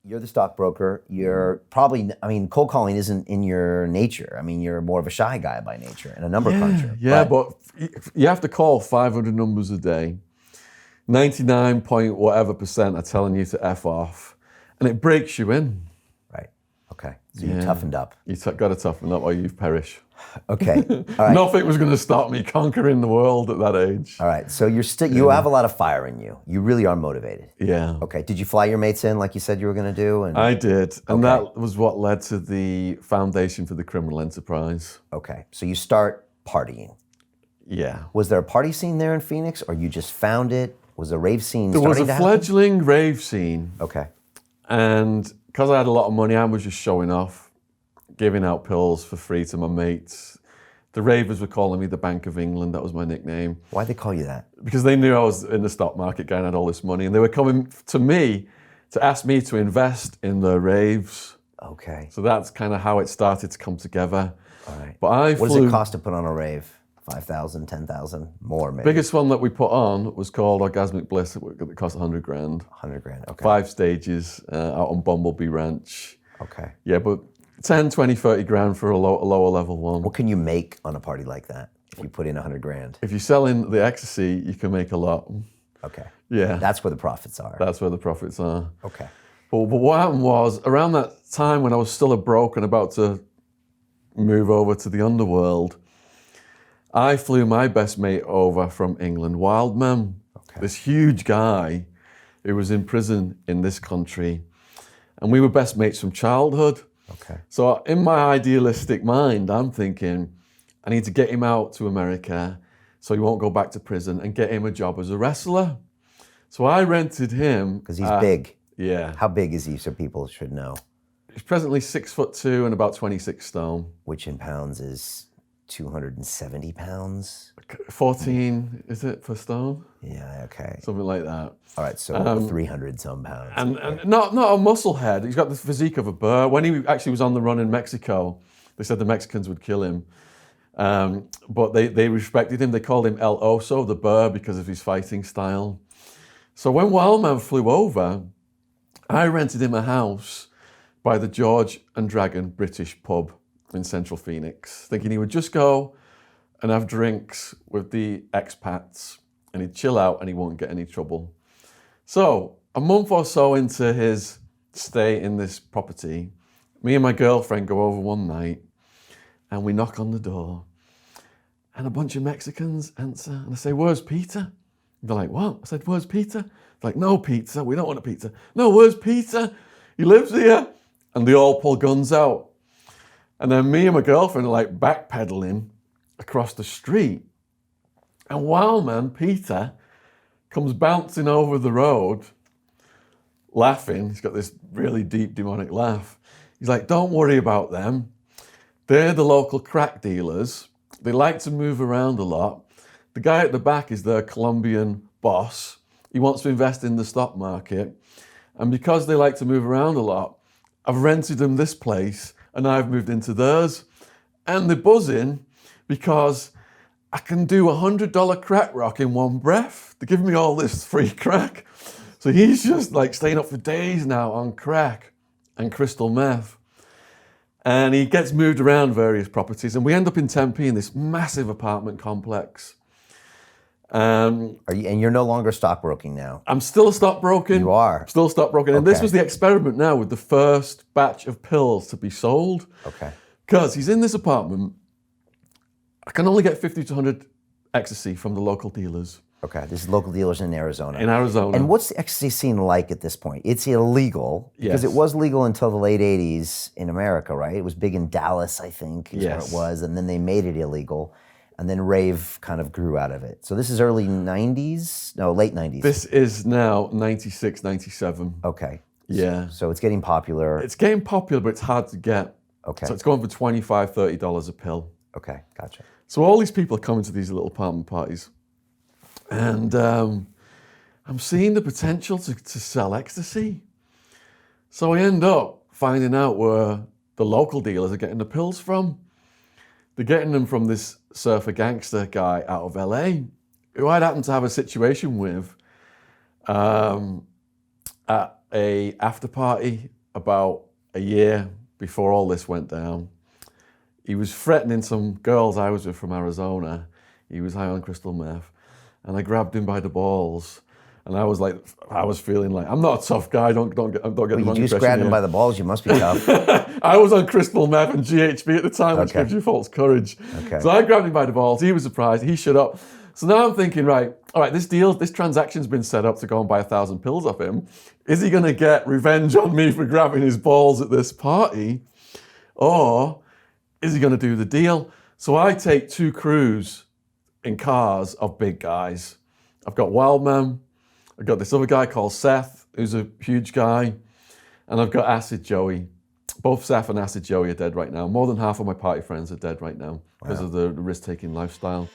you're the stockbroker. You're probably, I mean, cold calling isn't in your nature. I mean, you're more of a shy guy by nature and a number cruncher. Yeah, but you have to call 500 numbers a day. 99 point whatever % are telling you to F off, and it breaks you in. Right. Okay. So you toughened up. You got to toughen up or you perish. Okay. All right. Nothing was going to stop me conquering the world at that age. All right. So you're still, you have a lot of fire in you. You really are motivated. Yeah. Okay. Did you fly your mates in like you said you were going to do? And I did. And that was what led to the foundation for the criminal enterprise. Okay. So you start partying. Yeah. Was there a party scene there in Phoenix or you just found it? Was a rave scene There was starting a to fledgling rave scene. Okay. And because I had a lot of money, I was just showing off, giving out pills for free to my mates. The ravers were calling me the Bank of England. That was my nickname. Why'd they call you that? Because they knew I was in the stock market guy and had all this money. And they were coming to me to ask me to invest in the raves. Okay. So that's kind of how it started to come together. All right. But what does it cost to put on a rave? 5,000, 10,000, more maybe? Biggest one that we put on was called Orgasmic Bliss. It cost 100 grand. 100 grand, okay. 5 stages out on Bumblebee Ranch. Okay. Yeah, but 10, 20, 30 grand for a lower level one. What can you make on a party like that if you put in 100 grand? If you're selling the ecstasy, you can make a lot. Okay. Yeah. That's where the profits are. That's where the profits are. Okay. But what happened was, around that time when I was still a broke and about to move over to the underworld, I flew my best mate over from England, Wildman. Okay. This huge guy who was in prison in this country. And we were best mates from childhood. Okay. So in my idealistic mind, I'm thinking, I need to get him out to America so he won't go back to prison and get him a job as a wrestler. So I rented him. Because he's big. Yeah. How big is he so people should know? He's presently 6'2" and about 26 stone. Which in pounds is 270 pounds? 14, is it, per stone? Yeah, okay. Something like that. All right, so 300 some pounds. And not a muscle head. He's got the physique of a burr. When he actually was on the run in Mexico, they said the Mexicans would kill him. But they respected him. They called him El Oso, the burr, because of his fighting style. So when Wildman flew over, I rented him a house by the George and Dragon British pub in Central Phoenix, thinking he would just go and have drinks with the expats and he'd chill out and he won't get any trouble. So a month or so into his stay in this property, me and my girlfriend go over one night and we knock on the door and a bunch of Mexicans answer and I say, "Where's Peter?" They're like, "What?" I said, "Where's Peter?" They're like, "No pizza, we don't want a pizza." "No, where's Peter? He lives here." And they all pull guns out. And then me and my girlfriend are like backpedaling across the street. And Wildman, Peter, comes bouncing over the road, laughing. He's got this really deep demonic laugh. He's like, "Don't worry about them. They're the local crack dealers. They like to move around a lot. The guy at the back is their Colombian boss. He wants to invest in the stock market. And because they like to move around a lot, I've rented them this place and I've moved into theirs. And they're buzzing because I can do $100 crack rock in one breath. They're giving me all this free crack." So he's just like staying up for days now on crack and crystal meth. And he gets moved around various properties and we end up in Tempe in this massive apartment complex. And you're no longer stockbroking now? I'm still a stockbroker. You are? Still stockbroking. Okay. And this was the experiment now with the first batch of pills to be sold. Okay. Because he's in this apartment. I can only get 50 to 100 ecstasy from the local dealers. Okay, this is local dealers in Arizona. In Arizona. And what's the ecstasy scene like at this point? It's illegal, because it was legal until the late 80s in America, right? It was big in Dallas, I think, is where it was, and then they made it illegal. And then rave kind of grew out of it. So this is early 90s? No, late 90s. This is now 96, 97. Okay. Yeah. So it's getting popular. It's getting popular, but it's hard to get. Okay. So it's going for $25, $30 a pill. Okay, gotcha. So all these people are coming to these little apartment parties. And I'm seeing the potential to sell ecstasy. So I end up finding out where the local dealers are getting the pills from. They're getting them from this surfer gangster guy out of LA, who I'd happened to have a situation with at a after party about a year before all this went down. He was threatening some girls I was with from Arizona. He was high on crystal meth. And I grabbed him by the balls. And I was feeling like, I'm not a tough guy, don't get the wrong impression. You just grabbed him by the balls, you must be tough. I was on crystal meth and GHB at the time, which gives you false courage. Okay. So I grabbed him by the balls, he was surprised, he shut up. So now I'm thinking, right, all right, this transaction's been set up to go and buy 1,000 pills off him. Is he gonna get revenge on me for grabbing his balls at this party? Or is he gonna do the deal? So I take 2 crews in cars of big guys. I've got Wildman, I've got this other guy called Seth, who's a huge guy, and I've got Acid Joey. Both Seth and Acid Joey are dead right now. More than half of my party friends are dead right now because of the risk-taking lifestyle.